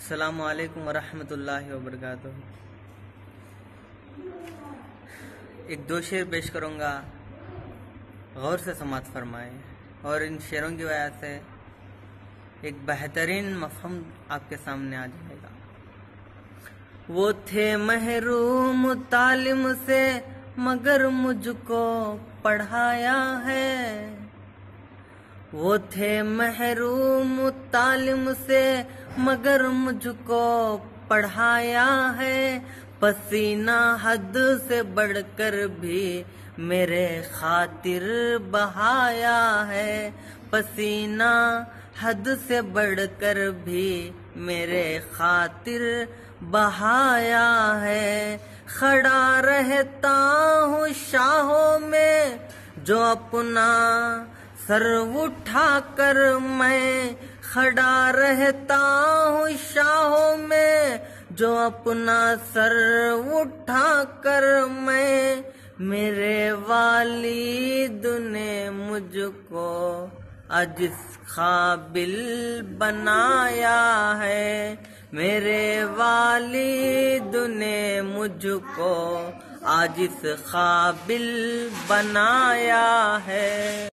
अस्सलामु अलैकुम वरहमतुल्लाहि वबरकातुहू। एक दो शेर पेश करूँगा, गौर से समाअत फरमाएं और इन शेरों की वजह से एक बेहतरीन मफ़हम आपके सामने आ जाएगा। वो थे महरूम तालिम से मगर मुझको पढ़ाया है। वो थे महरूम तालिम से मगर मुझको पढ़ाया है। पसीना हद से बढ़कर भी मेरे खातिर बहाया है। पसीना हद से बढ़कर भी मेरे खातिर बहाया है। खड़ा रहता हूँ शाहों में जो अपना सर उठा कर मैं, खड़ा रहता हूँ शाहों में जो अपना सर उठा कर मैं। मेरे वालिद ने मुझको आज इस काबिल बनाया है। मेरे वालिद ने मुझको आज इस काबिल बनाया है।